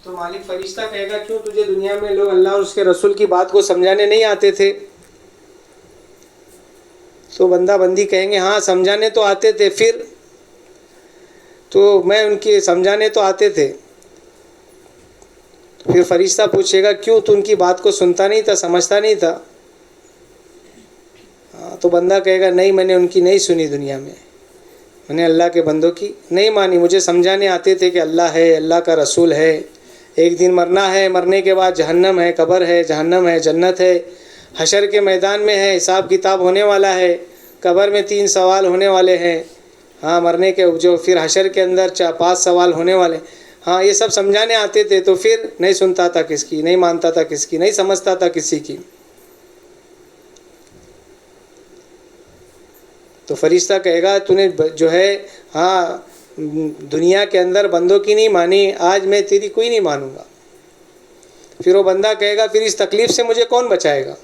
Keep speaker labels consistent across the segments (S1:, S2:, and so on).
S1: تو مالک فرشتہ کہے گا کیوں تجھے دنیا میں لوگ اللہ اور اس کے رسول کی بات کو سمجھانے نہیں آتے تھے؟ تو بندہ بندی کہیں گے ہاں سمجھانے تو آتے تھے، پھر تو میں ان کے سمجھانے تو آتے تھے. پھر فرشتہ پوچھے گا کیوں تو ان کی بات کو سنتا نہیں تھا، سمجھتا نہیں تھا؟ تو بندہ کہے گا نہیں، میں نے ان کی نہیں سنی، دنیا میں نے اللہ کے بندوں کی نہیں مانی. مجھے سمجھانے آتے تھے کہ اللہ ہے، اللہ کا رسول ہے، ایک دن مرنا ہے، مرنے کے بعد جہنم ہے، قبر ہے، جہنم ہے، جنت ہے، حشر کے میدان میں ہے، حساب کتاب ہونے والا ہے، قبر میں 3 سوال ہونے والے ہیں، ہاں مرنے کے جو پھر حشر کے اندر 5 سوال ہونے والے. ہاں یہ سب سمجھانے آتے تھے، تو پھر نہیں سنتا تھا کس کی، نہیں مانتا تھا کس کی، نہیں سمجھتا تھا کسی کی. تو فرشتہ کہے گا تو نے جو ہے ہاں دنیا کے اندر بندوں کی نہیں مانی، آج میں تیری کوئی نہیں مانوں گا. پھر وہ بندہ کہے گا پھر اس تکلیف سے مجھے کون بچائے گا؟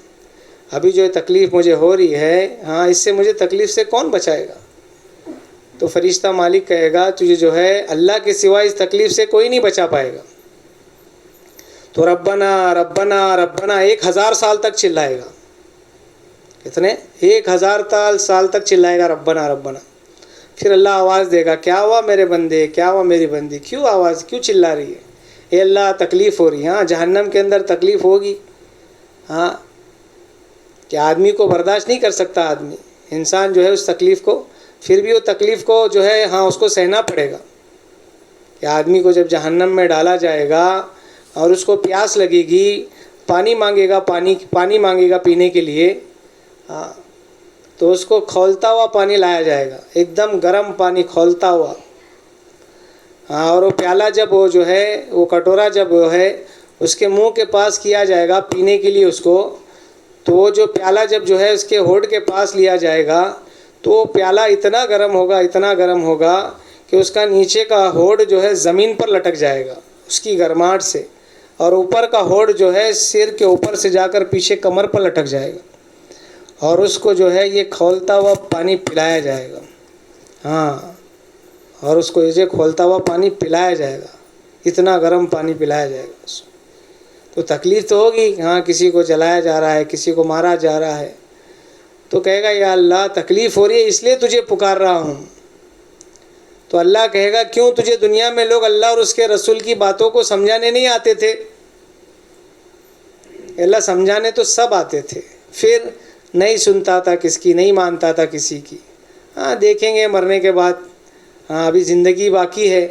S1: ابھی جو تکلیف مجھے ہو رہی ہے، ہاں اس سے مجھے تکلیف سے کون بچائے گا؟ تو فرشتہ مالک کہے گا تجھے جو ہے اللہ کے سوا اس تکلیف سے کوئی نہیں بچا پائے گا. تو ربنا ربنا ربنا 1000 سال تک چلائے گا. کتنے؟ 1000 سال تک چلائے گا ربنا ربنا. پھر اللہ آواز دے گا کیا ہوا میرے بندے، کیا ہوا میری بندی، کیوں آواز کیوں چلا رہی ہے؟ اے اللہ تکلیف ہو رہی ہے. ہاں جہنم کے اندر تکلیف ہوگی، ہاں کہ آدمی کو برداشت نہیں کر سکتا، آدمی انسان جو ہے اس تکلیف کو، پھر بھی وہ تکلیف کو جو ہے ہاں اس کو سہنا پڑے گا. کہ آدمی کو جب جہنم میں ڈالا جائے گا اور اس کو پیاس لگے گی، پانی مانگے گا، پانی مانگے گا پینے کے لیے، ہاں تو اس کو کھولتا ہوا پانی لایا جائے گا، ایک دم گرم پانی کھولتا ہوا. ہاں اور وہ پیالہ جب وہ جو ہے وہ کٹورا جب وہ ہے اس کے منہ کے پاس کیا جائے گا پینے کے لیے اس کو، تو وہ جو پیالہ جب جو ہے اس کے ہونٹ کے پاس لیا جائے گا تو وہ پیالہ اتنا گرم ہوگا، اتنا گرم ہوگا کہ اس کا نیچے کا ہونٹ جو ہے زمین پر لٹک جائے گا اس کی گرماہٹ سے، اور اوپر کا ہونٹ جو ہے سر کے اوپر سے جا کر پیچھے کمر پر لٹک جائے گا، اور اس کو جو ہے یہ کھولتا ہوا پانی پلایا جائے گا. ہاں اور اس کو یہ کھولتا ہوا پانی پلایا جائے گا، اتنا گرم پانی پلایا جائے گا اس کو. تو تکلیف تو ہوگی، ہاں کسی کو جلایا جا رہا ہے، کسی کو مارا جا رہا ہے، تو کہے گا یا اللہ تکلیف ہو رہی ہے اس لیے تجھے پکار رہا ہوں. تو اللہ کہے گا کیوں تجھے دنیا میں لوگ اللہ اور اس کے رسول کی باتوں کو سمجھانے نہیں آتے تھے؟ اللہ سمجھانے تو سب آتے تھے، پھر نہیں سنتا تھا کس کی، نہیں مانتا تھا کسی کی. ہاں دیکھیں گے مرنے کے بعد، ہاں ابھی زندگی باقی ہے،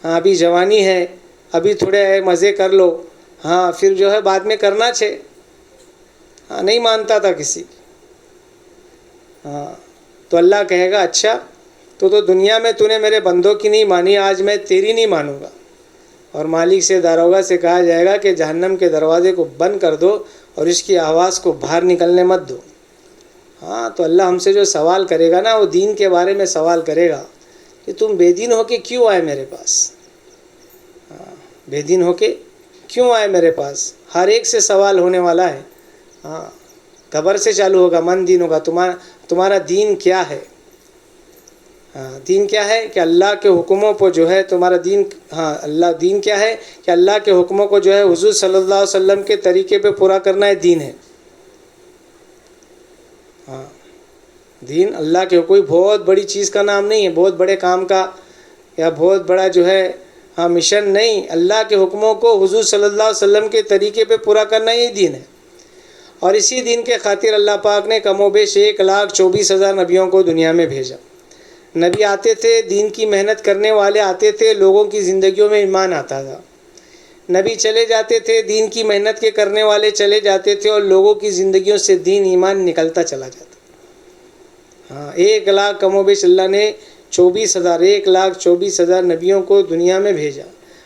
S1: ہاں ابھی جوانی ہے، ابھی تھوڑے مزے کر لو، ہاں پھر جو ہے بعد میں کرنا چھے. ہاں نہیں مانتا تھا کسی. ہاں تو اللہ کہے گا اچھا تو دنیا میں تو نے میرے بندوں کی نہیں مانی، آج میں تیری نہیں مانوں گا. اور مالک سے داروغہ سے کہا جائے گا کہ جہنم کے دروازے کو بند کر دو اور اس کی آواز کو باہر نکلنے مت دو. ہاں تو اللہ ہم سے جو سوال کرے گا نا وہ دین کے بارے میں سوال کرے گا کہ تم بے دین ہو کے کیوں آئے میرے پاس؟ ہاں بے دین ہو کے کیوں آئے میرے پاس؟ ہر ایک سے سوال ہونے والا ہے. ہاں قبر سے چالو ہوگا، من دین ہوگا، تمہارا دین کیا ہے؟ ہاں دین کیا ہے کہ اللہ کے حکموں پر جو ہے تمہارا دین، ہاں اللہ دین کیا ہے کہ اللہ کے حکموں کو جو ہے حضور صلی اللہ علیہ وسلم کے طریقے پہ پورا کرنا ہے دین ہے. ہاں دین اللہ کے کوئی بہت بڑی چیز کا نام نہیں ہے، بہت بڑے کام کا یا بہت بڑا جو ہے ہاں مشن نہیں. اللہ کے حکموں کو حضور صلی اللہ علیہ وسلم کے طریقے پہ پورا کرنا ہی دین ہے. اور اسی دین کے خاطر اللہ پاک نے کم و بیش 1,24,000 نبیوں کو دنیا میں بھیجا. نبی آتے تھے، دین کی محنت کرنے والے آتے تھے، لوگوں کی زندگیوں میں ایمان آتا تھا. نبی چلے جاتے تھے، دین کی محنت کے کرنے والے چلے جاتے تھے، اور لوگوں کی زندگیوں سے دین ایمان نکلتا چلا جاتا. ہاں 1,00,000 کم و بیش اللہ نے 1,24,000 نبیوں کو دنیا میں بھیجا.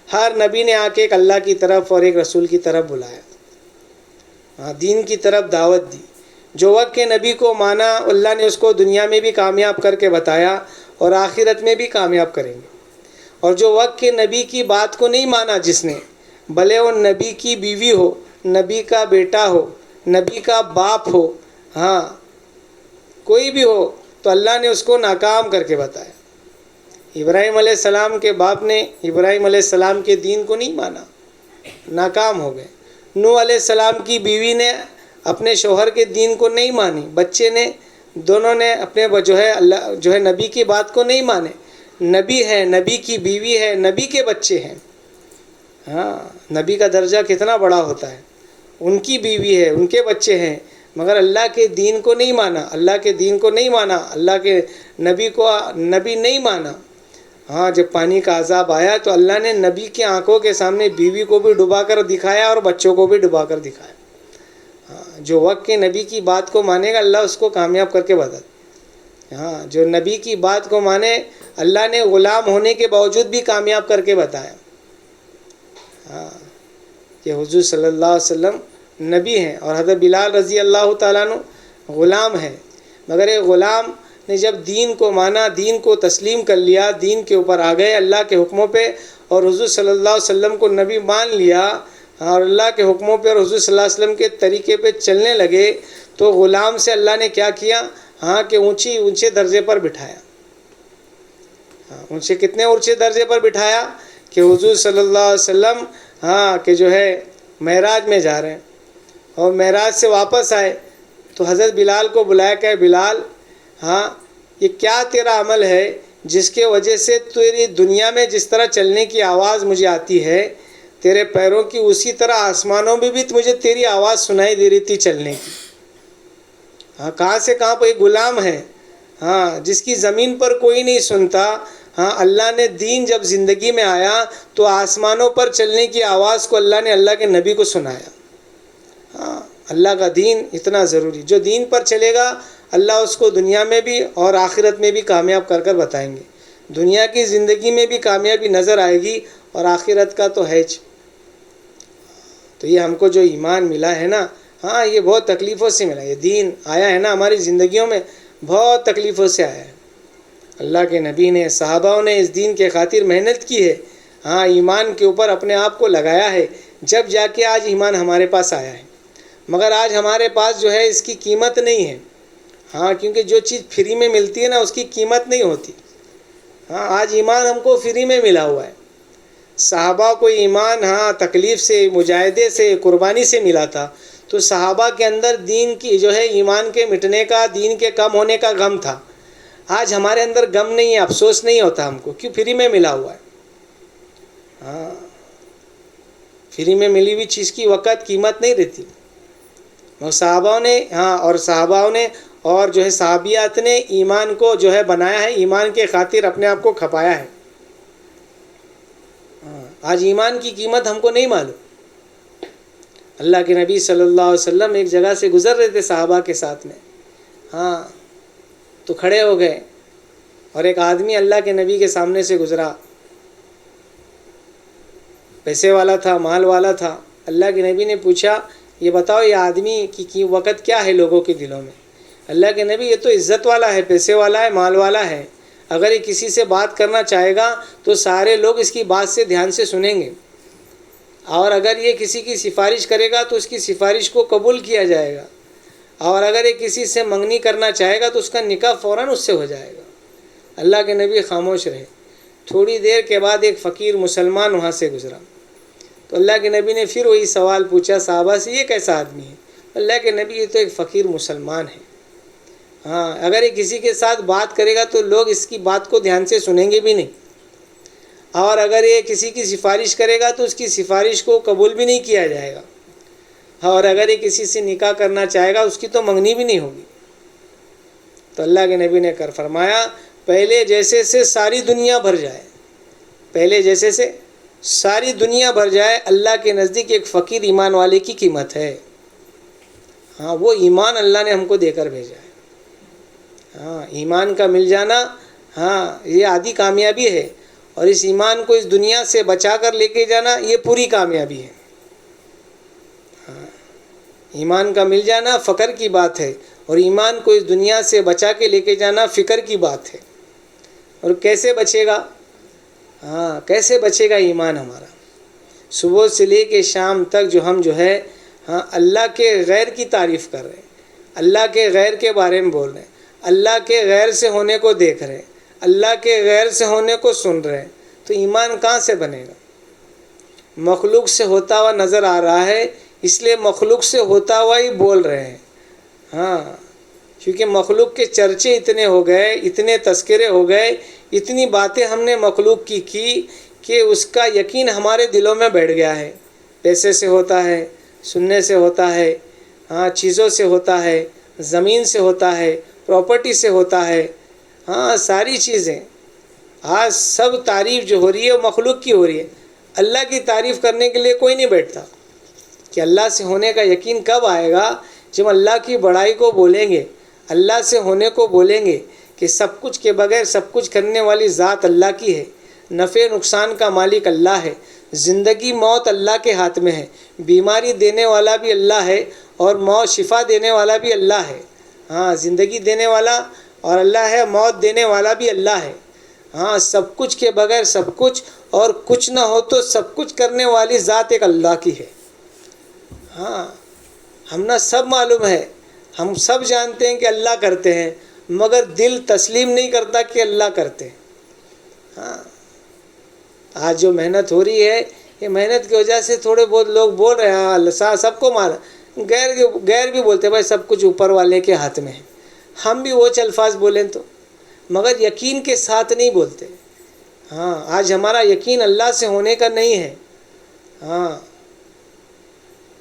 S1: ہر نبی نے آ کے ایک اللہ کی طرف اور ایک رسول کی طرف بلایا، ہاں دین کی طرف دعوت دی. جو وقت کے نبی کو مانا اللہ نے اس کو دنیا میں بھی کامیاب کر کے بتایا اور آخرت میں بھی کامیاب کریں گے. اور جو وقت کے نبی کی بات کو نہیں مانا جس نے، بھلے وہ نبی کی بیوی ہو، نبی کا بیٹا ہو، نبی کا باپ ہو، ہاں کوئی بھی ہو، تو اللہ نے اس کو ناکام کر کے بتایا. ابراہیم علیہ السلام کے باپ نے ابراہیم علیہ السلام کے دین کو نہیں مانا، ناکام ہو گئے۔ نوح علیہ السلام کی بیوی نے اپنے شوہر کے دین کو نہیں مانی، بچے نے دونوں نے اپنے اللہ نبی کی بات کو نہیں مانے۔ نبی ہے، نبی کی بیوی ہے، نبی کے بچے ہیں۔ ہاں، نبی کا درجہ کتنا بڑا ہوتا ہے، ان کی بیوی ہے، ان کے بچے ہیں، مگر اللہ کے دین کو نہیں مانا، اللہ کے دین کو نہیں مانا، اللہ کے نبی کو نبی نہیں مانا۔ ہاں، جب پانی کا عذاب آیا تو اللہ نے نبی کی آنکھوں کے سامنے بیوی کو بھی ڈبا کر دکھایا اور بچوں کو بھی ڈبا کر دکھایا۔ ہاں، جو وقت کے نبی کی بات کو مانے گا اللہ اس کو کامیاب کر کے بتا۔ ہاں، جو نبی کی بات کو مانے اللہ نے غلام ہونے کے باوجود بھی کامیاب کر کے بتایا۔ ہاں، کہ حضور صلی اللہ علیہ وسلم نبی ہیں اور حضرت بلال رضی اللہ تعالیٰ عنہ غلام ہیں، مگر ایک غلام نے جب دین کو مانا، دین کو تسلیم کر لیا، دین کے اوپر آ گئے اللہ کے حکموں پہ، اور حضور صلی اللہ علیہ وسلم کو نبی مان لیا اور اللہ کے حکموں پہ اور حضور صلی اللہ علیہ وسلم کے طریقے پہ چلنے لگے، تو غلام سے اللہ نے کیا کیا؟ ہاں، کہ اونچے درجے پر بٹھایا۔ ہاں، اونچے کتنے اونچے درجے پر بٹھایا کہ حضور صلی اللہ علیہ وسلم کہ معراج میں جا رہے ہیں اور معراج سے واپس آئے تو حضرت بلال کو بلایا کہ بلال، یہ کیا تیرا عمل ہے جس کے وجہ سے تیری دنیا میں جس طرح چلنے کی آواز مجھے آتی ہے تیرے پیروں کی، اسی طرح آسمانوں میں بھی مجھے تیری آواز سنائی دے رہی تھی چلنے کی۔ کہاں سے کہاں پہ ایک غلام ہے، جس کی زمین پر کوئی نہیں سنتا۔ اللہ نے دین جب زندگی میں آیا تو آسمانوں پر چلنے کی آواز کو اللہ نے اللہ کے نبی کو سنایا۔ اللہ کا دین اتنا ضروری، جو دین پر چلے گا اللہ اس کو دنیا میں بھی اور آخرت میں بھی کامیاب کر کر بتائیں گے۔ دنیا کی زندگی میں بھی کامیابی نظر آئے گی اور آخرت کا تو ہے۔ تو یہ ہم کو جو ایمان ملا ہے نا، یہ بہت تکلیفوں سے ملا، یہ دین آیا ہے نا ہماری زندگیوں میں بہت تکلیفوں سے آیا ہے۔ اللہ کے نبی نے، صحابہ نے اس دین کے خاطر محنت کی ہے، ایمان کے اوپر اپنے آپ کو لگایا ہے، جب جا کے آج ایمان ہمارے پاس آیا ہے۔ مگر آج ہمارے پاس اس کی قیمت نہیں ہے، کیونکہ جو چیز فری میں ملتی ہے نا اس کی قیمت نہیں ہوتی۔ آج ایمان ہم کو فری میں ملا ہوا ہے۔ صحابہ کو ایمان تکلیف سے، مجاہدے سے، قربانی سے ملا تھا، تو صحابہ کے اندر دین کی ایمان کے مٹنے کا، دین کے کم ہونے کا غم تھا۔ آج ہمارے اندر غم نہیں ہے، افسوس نہیں ہوتا ہم کو، کیوں؟ فری میں ملا ہوا ہے۔ فری میں ملی ہوئی چیز کی وقت قیمت نہیں رہتی۔ صحابہ نے اور صحابیات نے ایمان کو بنایا ہے، ایمان کے خاطر اپنے آپ کو کھپایا ہے۔ آج ایمان کی قیمت ہم کو نہیں معلوم۔ اللہ کے نبی صلی اللہ علیہ وسلم ایک جگہ سے گزر رہے تھے صحابہ کے ساتھ میں، تو کھڑے ہو گئے اور ایک آدمی اللہ کے نبی کے سامنے سے گزرا، پیسے والا تھا، مال والا تھا۔ اللہ کے نبی نے پوچھا، یہ بتاؤ یہ آدمی کی وقت کیا ہے لوگوں کے دلوں میں؟ اللہ کے نبی، یہ تو عزت والا ہے، پیسے والا ہے، مال والا ہے، اگر یہ کسی سے بات کرنا چاہے گا تو سارے لوگ اس کی بات سے دھیان سے سنیں گے، اور اگر یہ کسی کی سفارش کرے گا تو اس کی سفارش کو قبول کیا جائے گا، اور اگر یہ کسی سے منگنی کرنا چاہے گا تو اس کا نکاح فوراً اس سے ہو جائے گا۔ اللہ کے نبی خاموش رہے۔ تھوڑی دیر کے بعد ایک فقیر مسلمان وہاں سے گزرا، تو اللہ کے نبی نے پھر وہی سوال پوچھا صحابہ سے، یہ کیسا آدمی ہے؟ اللہ کے نبی، یہ تو ایک فقیر مسلمان ہے، اگر یہ کسی کے ساتھ بات کرے گا تو لوگ اس کی بات کو دھیان سے سنیں گے بھی نہیں، اور اگر یہ کسی کی سفارش کرے گا تو اس کی سفارش کو قبول بھی نہیں کیا جائے گا، اور اگر یہ کسی سے نکاح کرنا چاہے گا اس کی تو منگنی بھی نہیں ہوگی۔ تو اللہ کے نبی نے فرمایا، پہلے جیسے سے ساری دنیا بھر جائے، پہلے جیسے سے ساری دنیا بھر جائے، اللہ کے نزدیک ایک فقیر ایمان والے کی قیمت ہے۔ وہ ایمان اللہ نے ہم کو دے کر بھیجا ہے۔ ایمان کا مل جانا یہ آدھی کامیابی ہے، اور اس ایمان کو اس دنیا سے بچا کر لے کے جانا یہ پوری کامیابی ہے۔ ایمان کا مل جانا فخر کی بات ہے، اور ایمان کو اس دنیا سے بچا کے لے کے جانا فکر کی بات ہے۔ اور کیسے بچے گا؟ کیسے بچے گا ایمان ہمارا؟ صبح سے لے کے شام تک جو ہم اللہ کے غیر کی تعریف کر رہے ہیں، اللہ کے غیر کے بارے میں بول رہے ہیں، اللہ کے غیر سے ہونے کو دیکھ رہے ہیں، اللہ کے غیر سے ہونے کو سن رہے ہیں، تو ایمان کہاں سے بنے گا؟ مخلوق سے ہوتا ہوا نظر آ رہا ہے، اس لیے مخلوق سے ہوتا ہوا ہی بول رہے ہیں۔ ہاں، کیونکہ مخلوق کے چرچے اتنے ہو گئے، اتنے تذکرے ہو گئے، اتنی باتیں ہم نے مخلوق کی کہ اس کا یقین ہمارے دلوں میں بیٹھ گیا ہے۔ پیسے سے ہوتا ہے، سننے سے ہوتا ہے، ہاں چیزوں سے ہوتا ہے، زمین سے ہوتا ہے، پراپرٹی سے ہوتا ہے، ہاں ساری چیزیں۔ آج سب تعریف جو ہو رہی ہے وہ مخلوق کی ہو رہی ہے، اللہ کی تعریف کرنے کے لیے کوئی نہیں بیٹھتا۔ کہ اللہ سے ہونے کا یقین کب آئے گا؟ جب اللہ کی بڑائی کو بولیں گے، اللہ سے ہونے کو بولیں گے کہ سب کچھ کے بغیر سب کچھ کرنے والی ذات اللہ کی ہے، نفع نقصان کا مالک اللہ ہے، زندگی موت اللہ کے ہاتھ میں ہے، بیماری دینے والا بھی اللہ ہے اور موت شفا دینے والا بھی اللہ ہے۔ ہاں، زندگی دینے والا اور اللہ ہے، موت دینے والا بھی اللہ ہے۔ ہاں، سب کچھ کے بغیر سب کچھ، اور کچھ نہ ہو تو سب کچھ کرنے والی ذات ایک اللہ کی ہے۔ ہاں، ہم نہ سب معلوم ہے، ہم سب جانتے ہیں کہ اللہ کرتے ہیں، مگر دل تسلیم نہیں کرتا کہ اللہ کرتے ہیں۔ ہاں، آج جو محنت ہو رہی ہے، یہ محنت کی وجہ سے تھوڑے بہت لوگ بول رہے ہیں اللہ سب کو مارا، غیر بھی بولتے ہیں بھائی سب کچھ اوپر والے کے ہاتھ میں ہے۔ ہم بھی وہ الفاظ بولیں تو، مگر یقین کے ساتھ نہیں بولتے۔ ہاں، آج ہمارا یقین اللہ سے ہونے کا نہیں ہے۔ ہاں،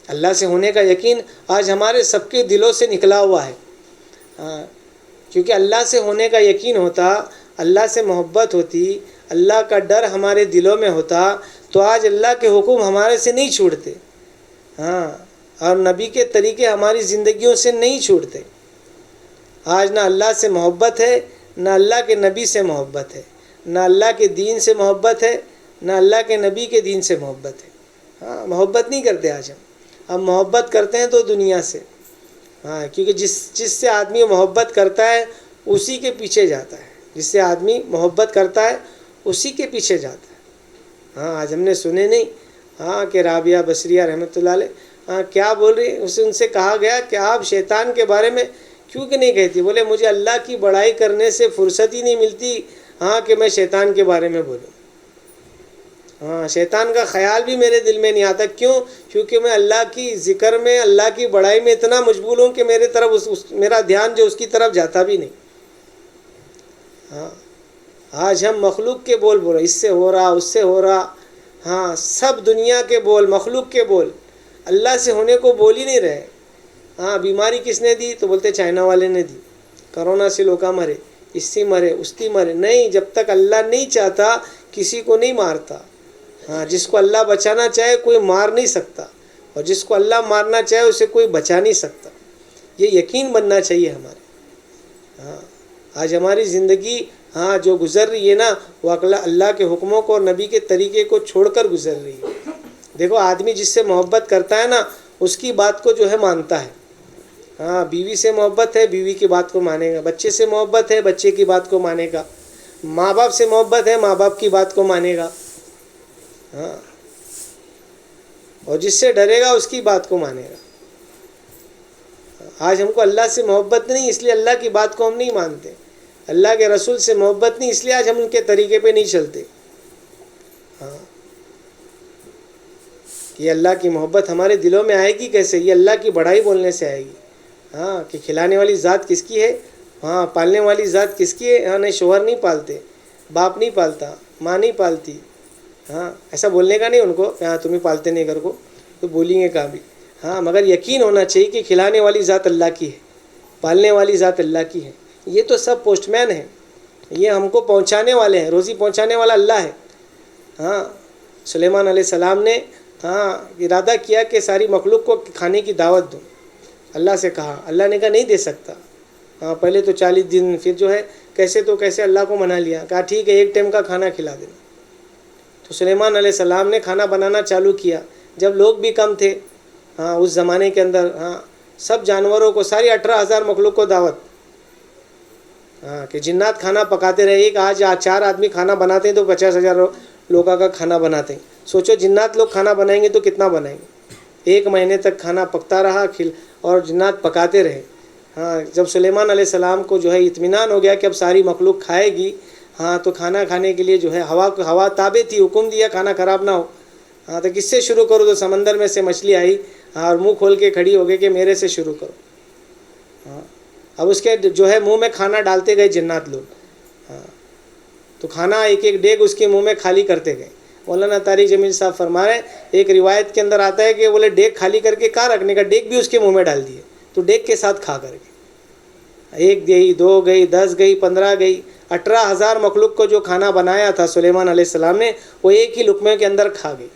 S1: اللہ سے ہونے کا یقین آج ہمارے سب کے دلوں سے نکلا ہوا ہے۔ ہاں، کیونکہ اللہ سے ہونے کا یقین ہوتا، اللہ سے محبت ہوتی، اللہ کا ڈر ہمارے دلوں میں ہوتا، تو آج اللہ کے حکم ہمارے سے نہیں چھوٹتے۔ ہاں، اور نبی کے طریقے ہماری زندگیوں سے نہیں چھوٹتے۔ آج نہ اللہ سے محبت ہے، نہ اللہ کے نبی سے محبت ہے، نہ اللہ کے دین سے محبت ہے، نہ اللہ کے نبی کے دین سے محبت ہے۔ ہاں، محبت نہیں کرتے آج ہم محبت کرتے ہیں تو دنیا سے۔ ہاں، کیونکہ جس سے آدمی محبت کرتا ہے اسی کے پیچھے جاتا ہے، جس سے آدمی محبت کرتا ہے اسی کے پیچھے جاتا ہے۔ ہاں، آج ہم نے سنے نہیں، ہاں کہ رابعہ بصریہ رحمۃ اللہ علیہ ہاں کیا بول رہی، ان سے کہا گیا کہ آپ شیطان کے بارے میں کیوں کہ نہیں کہتی؟ بولے مجھے اللہ کی بڑائی کرنے سے فرصت ہی نہیں ملتی، ہاں کہ میں شیطان کے بارے میں بولوں۔ ہاں، شیطان کا خیال بھی میرے دل میں نہیں آتا۔ کیوں؟ کیونکہ میں اللہ کی ذکر میں، اللہ کی بڑائی میں اتنا مشغول ہوں کہ میرے طرف میرا دھیان جو اس کی طرف جاتا بھی نہیں۔ ہاں، آج ہم مخلوق کے بول رہے، اس سے ہو رہا، اس سے ہو رہا، ہاں سب دنیا کے بول، مخلوق کے بول، اللہ سے ہونے کو بول ہی نہیں رہے۔ ہاں، بیماری کس نے دی؟ تو بولتے چائنا والے نے دی، کرونا سے لوگ مرے، اس سے مرے، اس کی مرے۔ نہیں، جب تک اللہ نہیں چاہتا کسی کو نہیں مارتا۔ ہاں، جس کو اللہ بچانا چاہے کوئی مار نہیں سکتا، اور جس کو اللہ مارنا چاہے اسے کوئی بچا نہیں سکتا۔ یہ یقین بننا چاہیے ہمارے۔ ہاں، آج ہماری زندگی ہاں جو گزر رہی ہے نا، وہ اللہ کے حکموں کو اور نبی کے طریقے کو چھوڑ کر گزر رہی ہے۔ دیکھو، آدمی جس سے محبت کرتا ہے نا اس کی بات کو جو ہے مانتا ہے۔ ہاں، بیوی سے محبت ہے، بیوی کی بات کو مانے گا، بچے سے محبت ہے، بچے کی بات کو مانے گا، ماں باپ سے محبت ہے، ماں باپ کی بات کو مانے گا۔ ہاں، اور جس سے ڈرے گا اس کی بات کو مانے گا۔ آج ہم کو اللہ سے محبت نہیں، اس لیے اللہ کی بات کو ہم نہیں مانتے۔ اللہ کے رسول سے محبت نہیں، اس لیے آج ہم ان کے طریقے پہ نہیں چلتے۔ ہاں، یہ اللہ کی محبت ہمارے دلوں میں آئے گی کیسے؟ یہ اللہ کی بڑائی بولنے سے آئے گی۔ ہاں، کہ کھلانے والی ذات کس کی ہے؟ ہاں، پالنے والی ذات کس کی ہے؟ ہاں، نہیں شوہر نہیں پالتے، باپ نہیں پالتا، ماں نہیں پالتی۔ ہاں، ایسا بولنے کا نہیں ان کو کہ ہاں تمہیں پالتے نہیں گھر کو، تو بولیں گے کہاں بھی۔ ہاں، مگر یقین ہونا چاہیے کہ کھلانے والی ذات اللہ کی ہے، پالنے والی ذات اللہ کی ہے۔ یہ تو سب پوسٹ مین ہیں، یہ ہم کو پہنچانے والے ہیں، روزی پہنچانے والا اللہ ہے۔ ہاں، سلیمان علیہ السلام نے ہاں ارادہ کیا کہ ساری مخلوق کو کھانے کی دعوت دوں، اللہ سے کہا، اللہ نے کہا نہیں دے سکتا۔ ہاں، پہلے تو 40 دن، پھر جو ہے کیسے تو کیسے اللہ کو منا لیا، کہا ٹھیک ہے ایک ٹائم کا کھانا کھلا دینا۔ تو سلیمان علیہ السلام نے کھانا بنانا چالو کیا، جب لوگ بھی کم تھے ہاں اس زمانے کے اندر، ہاں سب جانوروں کو، ساری 18,000 مخلوق کو دعوت، ہاں کہ جنات کھانا پکاتے رہے۔ ایک آج 4 آدمی کھانا بناتے ہیں تو 50,000 لوگوں کا کھانا بناتے ہیں۔ سوچو جنات لوگ کھانا بنائیں گے تو کتنا بنائیں گے؟ 1 مہینے تک کھانا پکتا رہا اور جنات پکاتے رہے۔ ہاں، جب سلیمان علیہ السلام کو جو ہے اطمینان ہو گیا کہ اب ساری مخلوق کھائے گی، ہاں تو کھانا کھانے کے لیے جو ہے ہوا تابع تھی، حکم دیا کھانا خراب نہ ہو۔ ہاں تو کس سے شروع کروں؟ تو سمندر میں سے مچھلی آئی اور منہ کھول کے کھڑی ہو گئی کہ میرے سے شروع کرو. ہاں اب اس کے جو ہے منہ میں کھانا ڈالتے گئے جنات لوگ. ہاں تو کھانا ایک ایک ڈیگ اس کے منہ میں خالی کرتے گئے. مولانا طارق جمیل صاحب فرما رہے ہیں ایک روایت کے اندر آتا ہے کہ بولے ڈیگ خالی کر کے کہاں رکھنے کا، ڈیگ بھی اس کے منہ میں ڈال دیے تو ڈیگ کے ساتھ کھا کر کے. 1 گئی 2 گئی 10 گئی 15 گئی، 18,000 مخلوق کو جو کھانا بنایا تھا سلیمان علیہ السلام نے وہ ایک ہی لقمے کے اندر کھا گئی.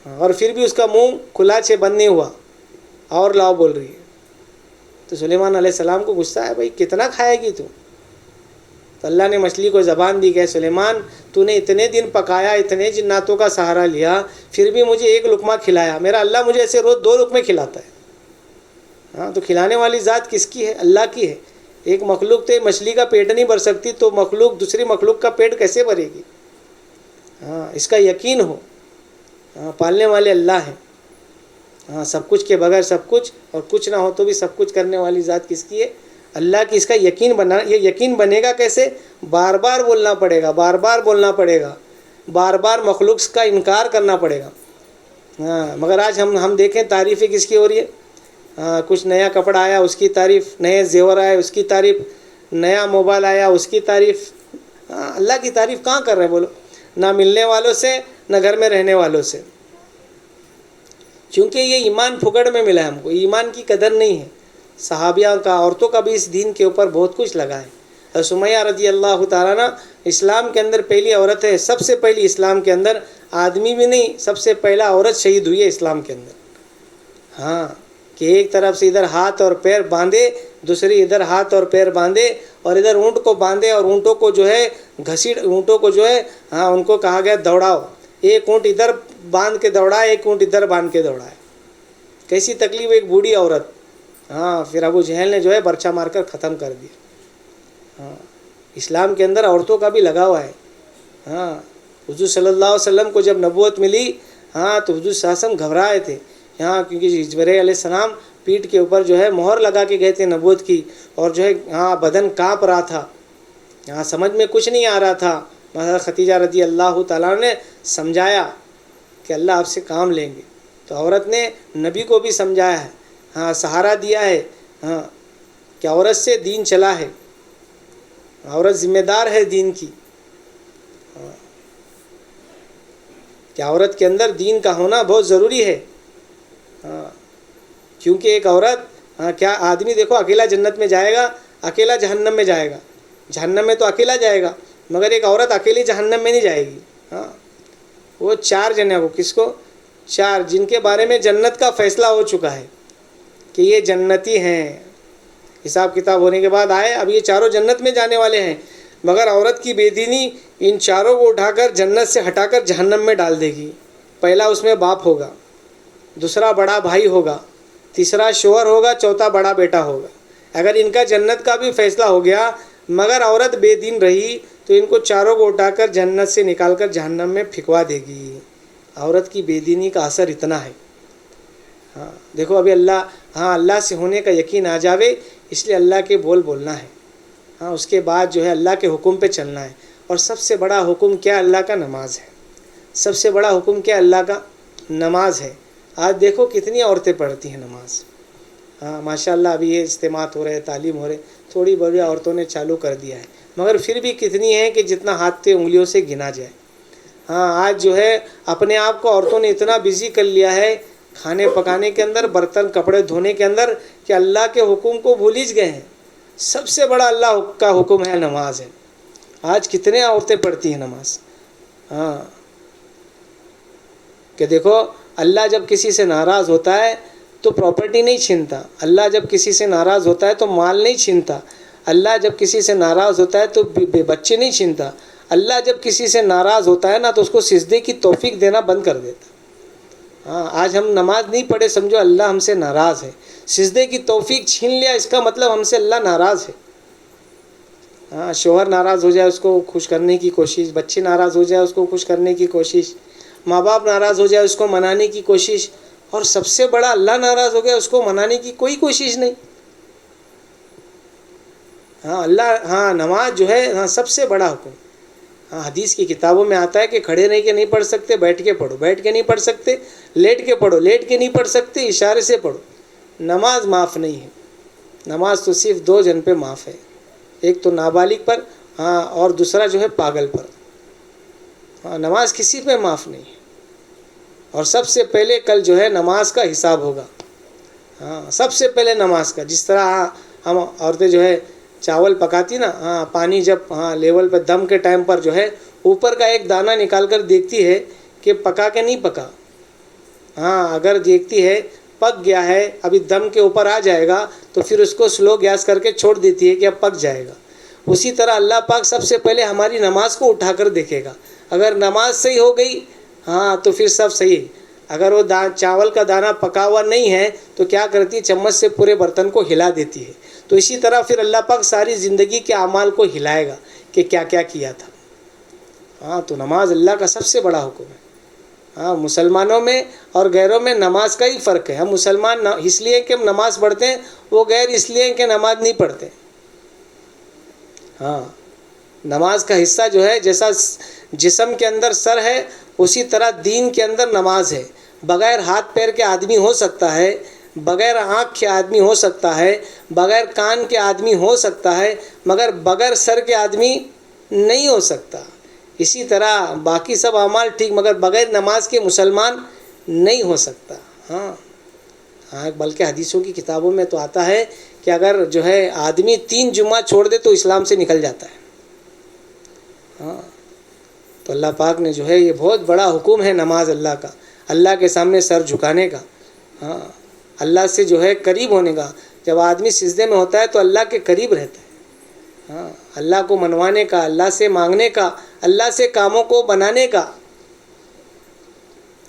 S1: اور پھر بھی اس کا منہ کھلا چھے بند نہیں ہوا اور لاؤ بول رہی ہے. تو سلیمان علیہ السلام کو غصہ ہے، بھائی کتنا کھائے گی تو اللہ نے مچھلی کو زبان دی کہ سلیمان تو نے اتنے دن پکایا، اتنے جناتوں کا سہارا لیا، پھر بھی مجھے ایک لقمہ کھلایا. میرا اللہ مجھے ایسے روز 2 لقمے کھلاتا ہے. ہاں تو کھلانے والی ذات کس کی ہے؟ اللہ کی ہے. ایک مخلوق تو مچھلی کا پیٹ نہیں بھر سکتی تو مخلوق دوسری مخلوق کا پیٹ کیسے بھرے گی؟ ہاں اس کا یقین ہو. ہاں پالنے والے اللہ ہیں. ہاں سب کچھ کے بغیر سب کچھ، اور کچھ نہ ہو تو بھی سب کچھ کرنے والی ذات کس کی ہے؟ اللہ کی. اس کا یقین بنا. یہ یقین بنے گا کیسے؟ بار بار بولنا پڑے گا، بار بار بولنا پڑے گا، بار بار مخلوق کا انکار کرنا پڑے گا. ہاں مگر آج ہم دیکھیں تعریفیں کس کی ہو رہی ہے. کچھ نیا کپڑا آیا اس کی تعریف، نئے زیور آئے اس کی تعریف، نیا موبائل آیا اس کی تعریف. اللہ کی تعریف کہاں کر رہے ہیں بولو؟ نہ ملنے والوں سے نہ گھر میں رہنے والوں سے. کیونکہ یہ ایمان پھکڑ میں ملا ہے ہم کو، ایمان کی قدر نہیں ہے. صحابیہ کا، عورتوں کا بھی اس دین کے اوپر بہت کچھ لگا ہے. سمیہ رضی اللہ تعالیٰ عنہ اسلام کے اندر پہلی عورت ہے. سب سے پہلی اسلام کے اندر آدمی بھی نہیں، سب سے پہلا عورت شہید ہوئی ہے اسلام کے اندر. ہاں کہ ایک طرف سے ادھر ہاتھ اور پیر باندھے، دوسری ادھر ہاتھ اور پیر باندھے، اور ادھر اونٹ کو باندھے اور اونٹوں کو جو ہے گھسیٹ، اونٹوں کو جو ہے ان کو کہا گیا دوڑاؤ. ایک اونٹ ادھر باندھ کے دوڑائے، ایک اونٹ ادھر باندھ کے دوڑائے. کیسی تکلیف! ایک بوڑھی عورت. ہاں پھر ابو جہل نے جو ہے برچہ مار کر ختم کر دیا. ہاں اسلام کے اندر عورتوں کا بھی لگا ہوا ہے. ہاں حضور صلی اللہ علیہ وسلم کو جب نبوت ملی تو حضور صلی اللہ علیہ وسلم گھبرائے تھے. کیونکہ جبرائیل علیہ السلام پیٹھ کے اوپر جو ہے مہر لگا کے گئے تھے نبوت کی، اور جو ہے بدن کانپ رہا تھا. سمجھ میں کچھ نہیں آ رہا تھا. خدیجہ رضی اللہ تعالیٰ نے سمجھایا کہ اللہ آپ سے کام لیں گے. تو عورت نے نبی کو بھی سمجھایا ہے، سہارا دیا ہے کہ عورت سے دین چلا ہے، عورت ذمہ دار ہے دین کی. کہ عورت کے اندر دین کا ہونا بہت ضروری ہے. کیونکہ ایک عورت کیا آدمی دیکھو اکیلا جنت میں جائے گا، اکیلا جہنم میں جائے گا. جہنم میں تو اکیلا جائے گا، مگر ایک عورت اکیلی جہنم میں نہیں جائے گی. وہ 4 جنے کو، کس کو؟ 4 جن کے بارے میں جنت کا فیصلہ ہو چکا ہے کہ یہ جنتی ہیں. حساب کتاب ہونے کے بعد آئے، اب یہ چاروں جنت میں جانے والے ہیں. مگر عورت کی بے دینی ان چاروں کو اٹھا کر جنت سے ہٹا کر جہنم میں ڈال دے گی. پہلا اس میں باپ ہوگا، دوسرا بڑا بھائی ہوگا، تیسرا شوہر ہوگا، چوتھا بڑا بیٹا ہوگا. اگر ان کا جنت کا بھی فیصلہ ہو گیا مگر عورت بے دین رہی تو ان کو چاروں کو اٹھا کر جنت سے نکال کر جہنم میں پھینکوا دے گی. عورت کی بے دینی کا اثر اتنا ہے. دیکھو ابھی اللہ سے ہونے کا یقین آ جاوے، اس لیے اللہ کے بولنا ہے. اس کے بعد جو ہے اللہ کے حکم پہ چلنا ہے. اور سب سے بڑا حکم کیا؟ اللہ کا نماز ہے. سب سے بڑا حکم کیا؟ اللہ کا نماز ہے. آج دیکھو کتنی عورتیں پڑھتی ہیں نماز. ماشاء اللہ ابھی یہ اجتماعات ہو رہے، تعلیم ہو رہے، تھوڑی بڑی عورتوں نے چالو کر دیا ہے، مگر پھر بھی کتنی ہیں کہ جتنا ہاتھ پہ انگلیوں سے گنا جائے. آج جو ہے اپنے آپ کو عورتوں نے اتنا بزی کر لیا ہے کھانے پکانے کے اندر، برتن کپڑے دھونے کے اندر، کہ اللہ کے حکم کو بھول ہی گئے ہیں. سب سے بڑا اللہ کا حکم ہے نماز ہے. آج کتنے عورتیں پڑھتی ہیں نماز. کہ دیکھو اللہ جب کسی سے ناراض ہوتا ہے تو پراپرٹی نہیں چھینتا. اللہ جب کسی سے ناراض ہوتا ہے تو مال نہیں چھینتا. اللہ جب کسی سے ناراض ہوتا ہے تو بچے نہیں چھینتا. اللہ جب کسی سے ناراض ہوتا ہے نا تو اس کو سجدے کی توفیق دینا بند کر دیتا. آج ہم نماز نہیں پڑھے، سمجھو اللہ ہم سے ناراض ہے. سجدے کی توفیق چھین لیا، اس کا مطلب ہم سے اللہ ناراض ہے. شوہر ناراض ہو جائے اس کو خوش کرنے کی کوشش، بچے ناراض ہو جائے اس کو خوش کرنے کی کوشش، ماں باپ ناراض ہو جائے اس کو منانے کی کوشش، اور سب سے بڑا اللہ ناراض ہو گیا اس کو منانے کی کوئی کوشش نہیں. اللہ نماز جو ہے سب سے بڑا حکم. ہاں حدیث کی کتابوں میں آتا ہے کہ کھڑے رہ کے نہیں پڑھ سکتے بیٹھ کے پڑھو، بیٹھ کے نہیں پڑھ سکتے لیٹ کے پڑھو، لیٹ کے نہیں پڑھ سکتے اشارے سے پڑھو۔ نماز معاف نہیں ہے، نماز تو صرف دو جن پہ معاف ہے، ایک تو نابالغ پر، ہاں، اور دوسرا جو ہے پاگل پر۔ ہاں نماز کسی پہ معاف نہیں ہے، اور سب سے پہلے کل جو ہے نماز کا حساب ہوگا۔ ہاں سب سے پہلے نماز کا، جس طرح ہم عورتیں جو ہے چاول پکاتی نا، ہاں پانی جب لیول پہ دم کے ٹائم پر جو ہے اوپر کا ایک دانہ نکال کر دیکھتی ہے کہ پکا کہ نہیں پکا، ہاں اگر دیکھتی ہے پک گیا ہے، ابھی دم کے اوپر آ جائے گا تو پھر اس کو سلو گیس کر کے چھوڑ دیتی ہے کہ اب پک جائے گا۔ اسی طرح اللہ پاک سب سے پہلے ہماری نماز کو اٹھا کر دیکھے گا، اگر نماز صحیح ہو گئی ہاں تو پھر سب صحیح ہے۔ اگر وہ چاول کا دانہ پکا ہوا نہیں ہے تو کیا کرتی ہے، چمچ سے پورے برتن کو ہلا دیتی ہے۔ تو اسی طرح پھر اللہ پاک ساری زندگی کے اعمال کو ہلائے گا کہ کیا کیا کیا تھا۔ ہاں تو نماز اللہ کا سب سے بڑا حکم ہے۔ ہاں مسلمانوں میں اور غیروں میں نماز کا ہی فرق ہے۔ ہم مسلمان اس لیے کہ ہم نماز پڑھتے ہیں، وہ غیر اس لیے کہ نماز نہیں پڑھتے۔ ہاں نماز کا حصہ جو ہے، جیسا جسم کے اندر سر ہے اسی طرح دین کے اندر نماز ہے۔ بغیر ہاتھ پیر کے آدمی ہو سکتا ہے، بغیر آنکھ کے آدمی ہو سکتا ہے، بغیر کان کے آدمی ہو سکتا ہے، مگر بغیر سر کے آدمی نہیں ہو سکتا۔ اسی طرح باقی سب اعمال ٹھیک، مگر بغیر نماز کے مسلمان نہیں ہو سکتا۔ ہاں بلکہ حدیثوں کی کتابوں میں تو آتا ہے کہ اگر جو ہے آدمی 3 جمعہ چھوڑ دے تو اسلام سے نکل جاتا ہے۔ ہاں تو اللہ پاک نے جو ہے یہ بہت بڑا حکم ہے نماز اللہ کا، اللہ کے سامنے سر جھکانے کا، ہاں اللہ سے جو ہے قریب ہونے کا۔ جب آدمی سجدے میں ہوتا ہے تو اللہ کے قریب رہتا ہے، ہاں اللہ کو منوانے کا، اللہ سے مانگنے کا، اللہ سے کاموں کو بنانے کا۔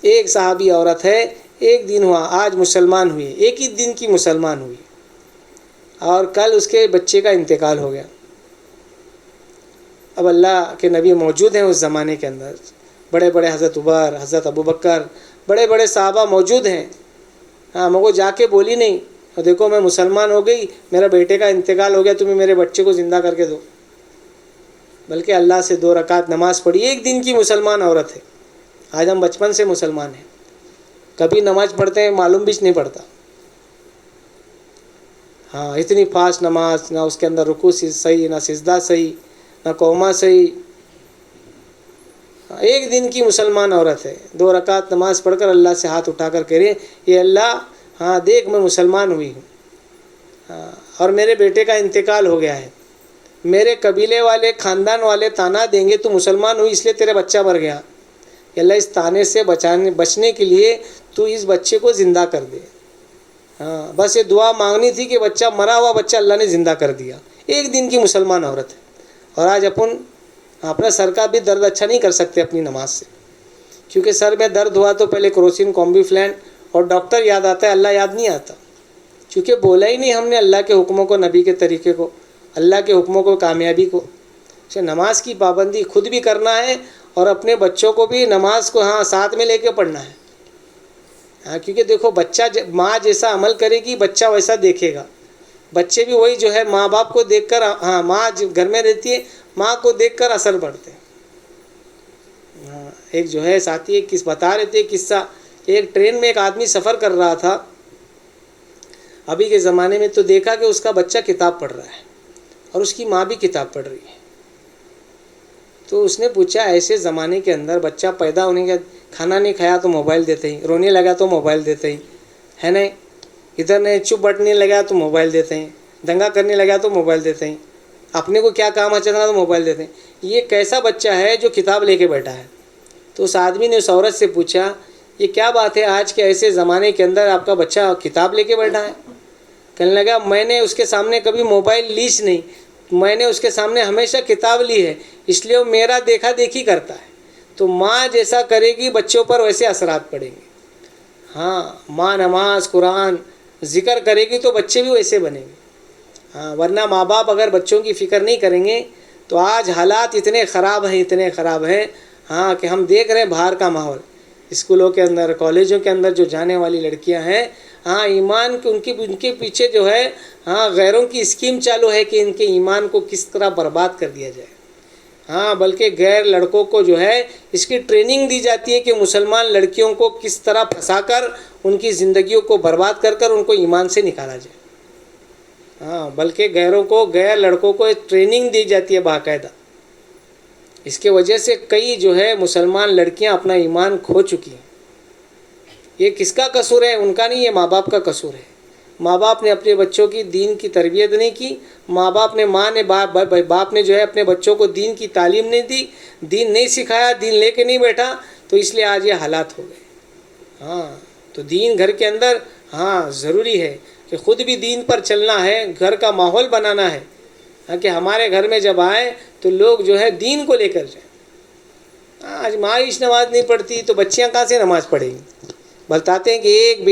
S1: ایک صحابی عورت ہے، ایک دن ہوا آج مسلمان ہوئی، ایک ہی دن کی مسلمان ہوئی، اور کل اس کے بچے کا انتقال ہو گیا۔ اب اللہ کے نبی موجود ہیں اس زمانے کے اندر، بڑے بڑے حضرت عمر، حضرت ابوبکر، بڑے بڑے صحابہ موجود ہیں۔ ہاں مگر جا کے بولی نہیں، اور دیکھو میں مسلمان ہو گئی، میرا بیٹے کا انتقال ہو گیا، تمہیں میرے بچے کو زندہ کر کے دو، بلکہ اللہ سے 2 رکعت نماز پڑھی۔ ایک دن کی مسلمان عورت ہے۔ آج ہم بچپن سے مسلمان ہیں، کبھی نماز پڑھتے ہیں معلوم بھی نہیں پڑتا۔ ہاں اتنی فاسٹ نماز، نہ اس کے اندر رکوع صحیح، نہ سجدہ صحیح، نہ قومہ صحیح۔ ایک دن کی مسلمان عورت ہے، 2 رکعت نماز پڑھ کر اللہ سے ہاتھ اٹھا کر کہہ رہی ہے، یہ اللہ ہاں دیکھ میں مسلمان ہوئی ہوں، ہاں اور میرے بیٹے کا انتقال ہو گیا ہے، میرے قبیلے والے خاندان والے طعنہ دیں گے تو مسلمان ہوئی اس لیے تیرا بچہ مر گیا، اللہ اس طعنے سے بچنے کے لیے تو اس بچے کو زندہ کر دے۔ ہاں بس یہ دعا مانگنی تھی کہ بچہ مرا ہوا بچہ اللہ نے زندہ کر دیا۔ ایک دن کی مسلمان عورت ہے، اور آج اپنا سر کا بھی درد اچھا نہیں کر سکتے اپنی نماز سے، کیونکہ سر میں درد ہوا تو پہلے کروسین، کومبی فلین اور ڈاکٹر یاد آتا ہے، اللہ یاد نہیں آتا، کیونکہ بولا ہی نہیں ہم نے اللہ کے حکموں کو، نبی کے طریقے کو، اللہ کے حکموں کو، کامیابی کو۔ نماز کی پابندی خود بھی کرنا ہے اور اپنے بچوں کو بھی نماز کو ساتھ میں لے کے پڑھنا ہے۔ کیونکہ دیکھو بچہ ماں جیسا عمل کرے گی بچہ ویسا دیکھے گا، بچے بھی وہی جو ہے ماں باپ کو دیکھ کر، ماں گھر میں رہتی ہے ماں کو دیکھ کر اثر پڑتے ہیں۔ ایک جو ہے ساتھی ایک بتا رہے تھے قصہ، ایک ٹرین میں ایک آدمی سفر کر رہا تھا، ابھی کے زمانے میں تو دیکھا کہ اس کا بچہ کتاب پڑھ رہا ہے اور اس کی ماں بھی کتاب پڑھ رہی ہے۔ تو اس نے پوچھا ایسے زمانے کے اندر بچہ پیدا ہونے کے کھانا نہیں کھایا تو موبائل دیتے ہی، رونے لگا تو موبائل دیتے ہی ہے نہیں، ادھر نہیں چپ بٹنے لگا تو موبائل دیتے ہیں، دنگا کرنے لگا تو موبائل دیتے ہیں، اپنے کو کیا کام اچھا تھا تو موبائل دیتے ہیں۔ یہ کیسا بچہ ہے جو کتاب لے کے بیٹھا ہے؟ تو اس آدمی نے اس عورت سے پوچھا یہ کیا بات ہے آج کے ایسے زمانے کے اندر آپ کا بچہ کتاب لے کے بیٹھا ہے؟ کہنے لگا میں نے اس کے سامنے کبھی موبائل لیش نہیں، میں نے اس کے سامنے ہمیشہ کتاب لی ہے، اس لیے وہ میرا دیکھا دیکھی کرتا ہے۔ تو ماں جیسا کرے گی بچوں پر ویسے اثرات پڑیں گے۔ ہاں ماں نماز قرآن ذکر کرے گی تو بچے بھی ویسے بنیں گے۔ ہاں ورنہ ماں باپ اگر بچوں کی فکر نہیں کریں گے تو آج حالات اتنے خراب ہیں ہاں کہ ہم دیکھ رہے ہیں باہر کا ماحول، اسکولوں کے اندر، کالجوں کے اندر جو جانے والی لڑکیاں ہیں، ہاں ایمان ان کے پیچھے جو ہے غیروں کی اسکیم چالو ہے کہ ان کے ایمان کو کس طرح برباد کر دیا جائے۔ ہاں بلکہ غیر لڑکوں کو جو ہے اس کی ٹریننگ دی جاتی ہے کہ مسلمان لڑکیوں کو کس طرح پھنسا کر ان کی زندگیوں کو برباد کر کر ان کو ایمان سے نکالا جائے. ہاں بلکہ غیر لڑکوں کو ٹریننگ دی جاتی ہے باقاعدہ. اس کے وجہ سے کئی جو ہے مسلمان لڑکیاں اپنا ایمان کھو چکی ہیں. یہ کس کا قصور ہے؟ ان کا نہیں، یہ ماں باپ کا قصور ہے. ماں باپ نے اپنے بچوں کی دین کی تربیت نہیں کی. ماں باپ نے باپ نے جو ہے اپنے بچوں کو دین کی تعلیم نہیں دی، دین نہیں سکھایا، دین لے کے نہیں بیٹھا، تو اس لیے آج یہ حالات ہو گئے. ہاں تو دین گھر کے اندر ضروری ہے کہ خود بھی دین پر چلنا ہے، گھر کا ماحول بنانا ہے کہ ہمارے گھر میں جب آئیں تو لوگ جو ہے دین کو لے کر جائیں. آج معاش نماز نہیں پڑھتی تو بچیاں کہاں سے نماز پڑھیں گی؟ بتاتے ہیں کہ ایک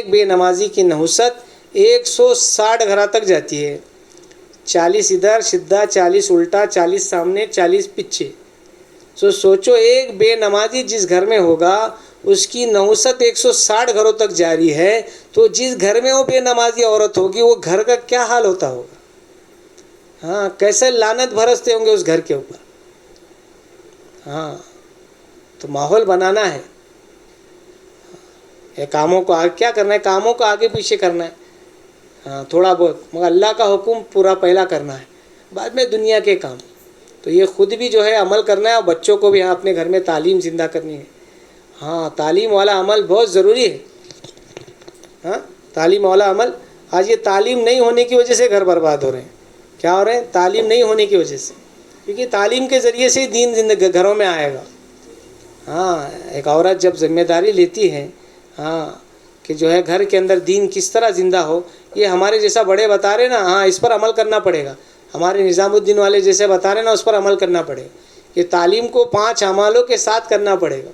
S1: بے نمازی کی نحوست 160 گھرا تک جاتی ہے. 40 ادھر سدھا، 40 الٹا، 40 سامنے، 40 پیچھے. سوچو ایک بے نمازی جس گھر میں ہوگا اس کی نحوست 160 گھروں تک جاری ہے، تو جس گھر میں وہ بے نمازی عورت ہوگی وہ گھر کا کیا حال ہوتا ہوگا؟ ہاں کیسے لعنت برستے ہوں گے اس گھر کے اوپر. ہاں تو ماحول بنانا ہے. کاموں کو کیا کرنا ہے؟ کاموں کو آگے پیچھے کرنا ہے. ہاں تھوڑا بہت، مگر اللہ کا حکم پورا پہلا کرنا ہے، بعد میں دنیا کے کام. تو یہ خود بھی جو ہے عمل کرنا ہے اور بچوں کو بھی اپنے گھر میں تعلیم زندہ کرنی ہے. ہاں تعلیم والا عمل بہت ضروری ہے. ہاں تعلیم والا عمل. آج یہ تعلیم نہیں ہونے کی وجہ سے گھر برباد ہو رہے ہیں. کیا ہو رہے ہیں؟ تعلیم نہیں ہونے کی وجہ سے. کیونکہ تعلیم کے ذریعے سے ہی دین زندگی گھروں میں آئے گا. ہاں ایک عورت جب ذمہ داری لیتی ہے کہ جو ہے گھر کے اندر دین کس طرح زندہ ہو، یہ ہمارے جیسا بڑے بتا رہے نا، اس پر عمل کرنا پڑے گا. ہمارے نظام الدین والے جیسے بتا رہے نا، اس پر عمل کرنا پڑے گا. یہ تعلیم کو 5 اعمالوں کے ساتھ کرنا پڑے گا.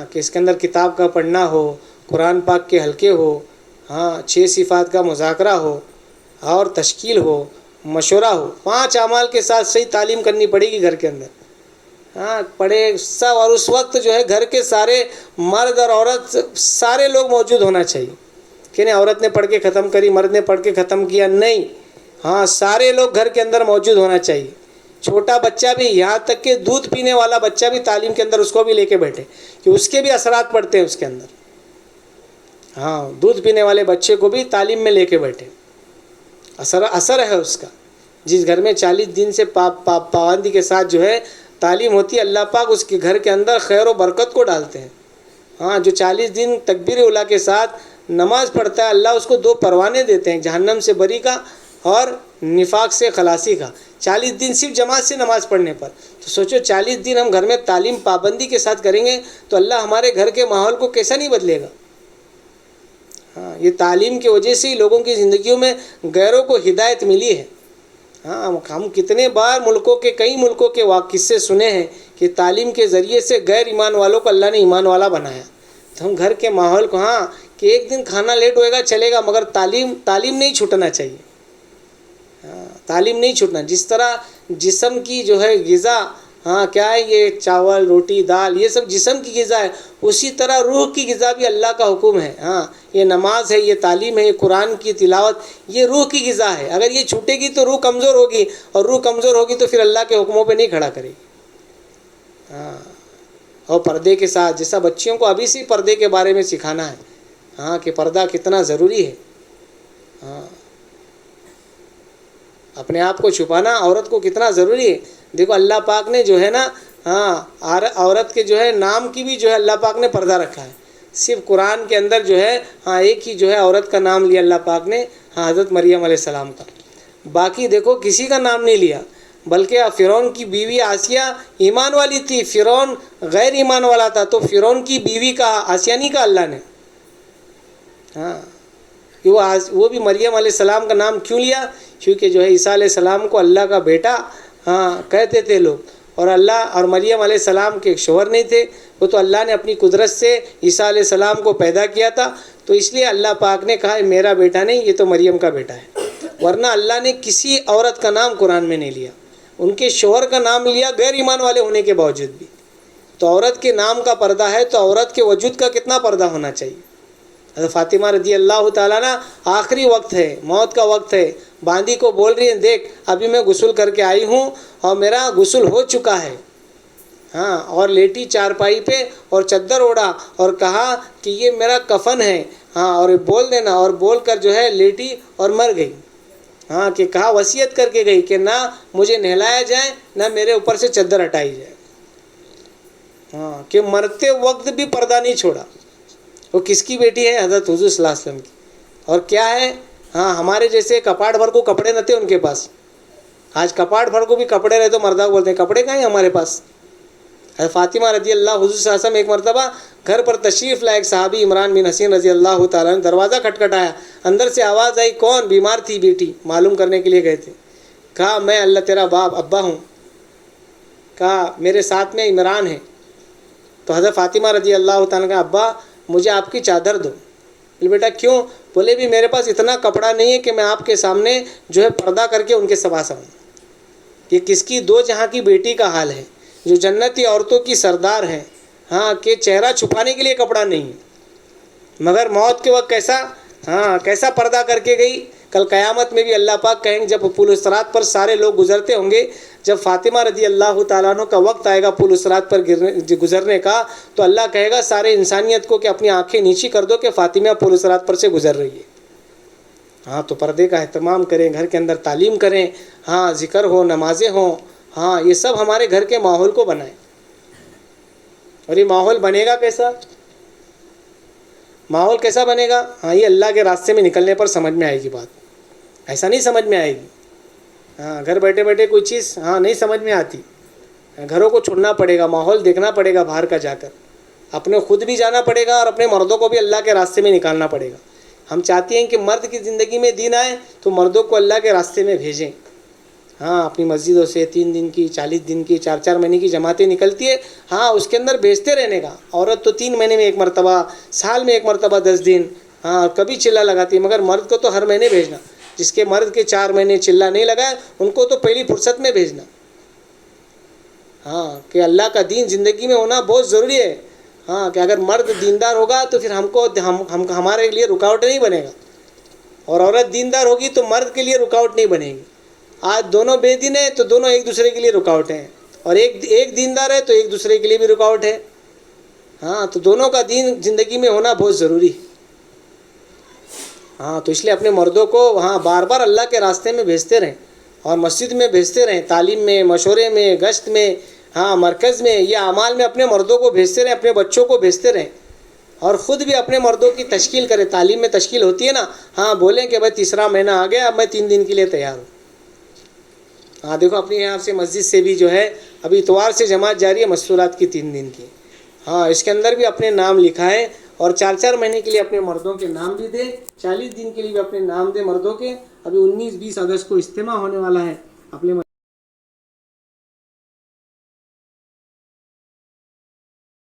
S1: کہ اس کے اندر کتاب کا پڑھنا ہو، قرآن پاک کے حلقے ہو، 6 صفات کا مذاکرہ ہو اور تشکیل ہو، مشورہ ہو. 5 اعمال کے ساتھ صحیح تعلیم کرنی پڑے گی گھر کے اندر. پڑھے سب، اور اس وقت جو ہے گھر کے سارے مرد اور عورت سارے لوگ موجود ہونا چاہیے. کہ نہیں عورت نے پڑھ کے ختم کری، مرد نے پڑھ کے ختم کیا، نہیں. سارے لوگ گھر کے اندر موجود ہونا چاہیے. چھوٹا بچہ بھی، یہاں تک کہ دودھ پینے والا بچہ بھی تعلیم کے اندر اس کو بھی لے کے بیٹھے، کہ اس کے بھی اثرات پڑتے ہیں اس کے اندر. دودھ پینے والے بچے کو بھی تعلیم میں لے کے بیٹھے. اثر ہے اس کا. جس گھر میں 40 دن سے پابندی کے ساتھ جو ہے تعلیم ہوتی ہے، اللہ پاک اس کے گھر کے اندر خیر و برکت کو ڈالتے ہیں. جو 40 دن تکبیر اولیٰ کے ساتھ نماز پڑھتا ہے، اللہ اس کو 2 پروانے دیتے ہیں، جہنم سے بری کا اور نفاق سے خلاصی کا. 40 دن صرف جماعت سے نماز پڑھنے پر. تو سوچو 40 دن ہم گھر میں تعلیم پابندی کے ساتھ کریں گے تو اللہ ہمارے گھر کے ماحول کو کیسا نہیں بدلے گا. یہ تعلیم کی وجہ سے ہی لوگوں کی زندگیوں میں غیروں کو ہدایت ملی ہے. ہم کتنے بار کئی ملکوں کے قصے سنے ہیں کہ تعلیم کے ذریعے سے غیر ایمان والوں کو اللہ نے ایمان والا بنایا. تو ہم گھر کے ماحول کو کہ ایک دن کھانا لیٹ ہوئے گا چلے گا، مگر تعلیم نہیں چھوٹنا چاہیے. تعلیم نہیں چھوٹنا. جس طرح جسم کی جو ہے غذا کیا ہے، یہ چاول، روٹی، دال، یہ سب جسم کی غذا ہے، اسی طرح روح کی غذا بھی اللہ کا حکم ہے. یہ نماز ہے، یہ تعلیم ہے، یہ قرآن کی تلاوت، یہ روح کی غذا ہے. اگر یہ چھوٹے گی تو روح کمزور ہوگی، اور روح کمزور ہوگی تو پھر اللہ کے حکموں پہ نہیں کھڑا کرے گی. اور پردے کے ساتھ، جیسا بچیوں کو ابھی سے پردے کے بارے میں سکھانا ہے کہ پردہ کتنا ضروری ہے. اپنے آپ کو چھپانا عورت کو کتنا ضروری ہے. دیکھو اللہ پاک نے جو ہے نا عورت کے جو ہے نام کی بھی جو ہے اللہ پاک نے پردہ رکھا ہے. صرف قرآن کے اندر جو ہے ایک ہی جو ہے عورت کا نام لیا اللہ پاک نے، حضرت مریم علیہ السلام کا. باقی دیکھو کسی کا نام نہیں لیا. بلکہ فرعون کی بیوی آسیہ ایمان والی تھی، فرعون غیر ایمان والا تھا، تو فرعون کی بیوی کا آسیہ نہیں کہا اللہ نے. وہ بھی مریم علیہ السلام کا نام کیوں لیا؟ کیونکہ جو ہے عیسیٰ علیہ السلام کو اللہ کا بیٹا کہتے تھے لوگ، اور اللہ اور مریم علیہ السلام کے شوہر نہیں تھے. وہ تو اللہ نے اپنی قدرت سے عیسیٰ علیہ السلام کو پیدا کیا تھا، تو اس لیے اللہ پاک نے کہا میرا بیٹا نہیں، یہ تو مریم کا بیٹا ہے. ورنہ اللہ نے کسی عورت کا نام قرآن میں نہیں لیا. ان کے شوہر کا نام لیا غیر ایمان والے ہونے کے باوجود بھی. تو عورت کے نام کا پردہ ہے تو عورت کے وجود کا کتنا پردہ ہونا چاہیے. حضرت فاطمہ رضی اللہ تعالیٰ عنہ، آخری وقت ہے، موت کا وقت ہے، باندی کو بول رہی ہے دیکھ ابھی میں غسل کر کے آئی ہوں اور میرا غسل ہو چکا ہے. ہاں اور لیٹی چارپائی پہ اور چادر اوڑھا اور کہا کہ یہ میرا کفن ہے. ہاں اور بول دینا، اور بول کر جو ہے لیٹی اور مر گئی. ہاں کہ کہا وصیت کر کے گئی کہ نہ مجھے نہلایا جائے نہ میرے اوپر سے چادر ہٹائی جائے. ہاں کہ مرتے وقت بھی پردہ نہیں چھوڑا. وہ کس کی بیٹی ہے؟ حضرت حضور صلی اللہ علیہ وسلم کی. اور کیا ہے، ہاں ہمارے جیسے کپاڑ بھر کو کپڑے نہ تھے ان کے پاس. آج کپاڑ بھر کو بھی کپڑے رہے تو مردہ بولتے ہیں کپڑے کہاں ہیں ہمارے پاس. حضرت فاطمہ رضی اللہ، حضور صلی اللہ علیہ وسلم ایک مرتبہ گھر پر تشریف لائے، ایک صحابی عمران بن حسین رضی اللہ تعالیٰ نے دروازہ کھٹکھٹایا. اندر سے آواز آئی کون؟ بیمار تھی بیٹی، معلوم کرنے کے لیے گئے تھے. کہا میں اللہ تیرا باپ ابا ہوں. کہا میرے ساتھ میں عمران ہے. تو حضرت فاطمہ رضی اللہ تعالیٰ کا ابا مجھے آپ کی چادر دو. بولے بیٹا کیوں؟ بولے بھی میرے پاس اتنا کپڑا نہیں ہے کہ میں آپ کے سامنے جو ہے پردہ کر کے ان کے سوا سکوں. یہ کس کی؟ دو جہاں کی بیٹی کا حال ہے جو جنتی عورتوں کی سردار ہیں. ہاں کہ چہرہ چھپانے کے لیے کپڑا نہیں مگر موت کے وقت کیسا پردہ کر کے گئی. کل قیامت میں بھی اللہ پاک کہیں گے جب پل الصراط پر سارے لوگ گزرتے ہوں گے، جب فاطمہ رضی اللہ تعالیٰ عنہ کا وقت آئے گا پل الصراط پر گزرنے کا، تو اللہ کہے گا سارے انسانیت کو کہ اپنی آنکھیں نیچی کر دو کہ فاطمہ پل الصراط پر سے گزر رہی ہے. ہاں تو پردے کا اہتمام کریں، گھر کے اندر تعلیم کریں. ہاں ذکر ہو، نمازیں ہوں. ہاں یہ سب ہمارے گھر کے ماحول کو بنائیں. اور یہ ماحول بنے گا کیسا؟ ماحول کیسا بنے گا؟ ہاں یہ اللہ کے راستے میں نکلنے پر سمجھ میں آئے گی بات. ایسا نہیں سمجھ میں آئے گی. ہاں گھر بیٹھے بیٹھے کوئی چیز نہیں سمجھ میں آتی. گھروں کو چھوڑنا پڑے گا، ماحول دیکھنا پڑے گا باہر کا جا کر. اپنے خود بھی جانا پڑے گا اور اپنے مردوں کو بھی اللہ کے راستے میں نکالنا پڑے گا. ہم چاہتے ہیں کہ مرد کی زندگی میں دین آئے تو مردوں کو اللہ کے راستے میں بھیجیں. ہاں اپنی مسجدوں سے 3 دن کی، 40 دن کی، 4 مہینے کی جماعتیں نکلتی ہے. ہاں اس کے اندر بھیجتے رہنے کا. عورت تو 3 مہینے میں ایک مرتبہ، سال میں ایک مرتبہ 10 دن، ہاں کبھی چلا لگاتی ہے. مگر مرد کو تو ہر مہینے بھیجنا. جس کے مرد کے 4 مہینے چلا نہیں لگائے ان کو تو پہلی فرصت میں بھیجنا. ہاں کہ اللہ کا دین زندگی میں ہونا بہت ضروری ہے. ہاں کہ اگر مرد دیندار ہوگا تو پھر ہمارے لیے رکاوٹ نہیں بنے گا، اور عورت دیندار ہوگی تو مرد کے لیے رکاوٹ نہیں بنے گی. آج دونوں بے دین ہیں تو دونوں ایک دوسرے کے لیے رکاوٹ ہیں، اور ایک دیندار ہے تو ایک دوسرے کے لیے بھی رکاوٹ ہے. ہاں تو دونوں کا دین زندگی میں ہونا بہت ضروری ہے. ہاں تو اس لیے اپنے مردوں کو وہاں بار بار اللہ کے راستے میں بھیجتے رہیں، اور مسجد میں بھیجتے رہیں، تعلیم میں، مشورے میں، گشت میں، ہاں مرکز میں، یہ اعمال میں اپنے مردوں کو بھیجتے رہیں، اپنے بچوں کو بھیجتے رہیں. اور خود بھی اپنے مردوں کی تشکیل کریں. تعلیم میں تشکیل ہوتی ہے نا، ہاں بولیں کہ بھائی 3 مہینہ آ گیا، اب میں 3 دن کے لیے تیار ہوں. ہاں دیکھو اپنے یہاں سے مسجد سے بھی جو ہے ابھی اتوار سے جماعت جاری ہے مستورات کی 3 دن کی. ہاں اس کے اندر بھی اپنے نام لکھائیں، اور 4 مہینے کے لیے اپنے مردوں کے نام بھی دیں، 40 دن کے لیے بھی اپنے نام دیں مردوں کے. ابھی 19-20 اگست کو اجتماع ہونے والا ہے اپنے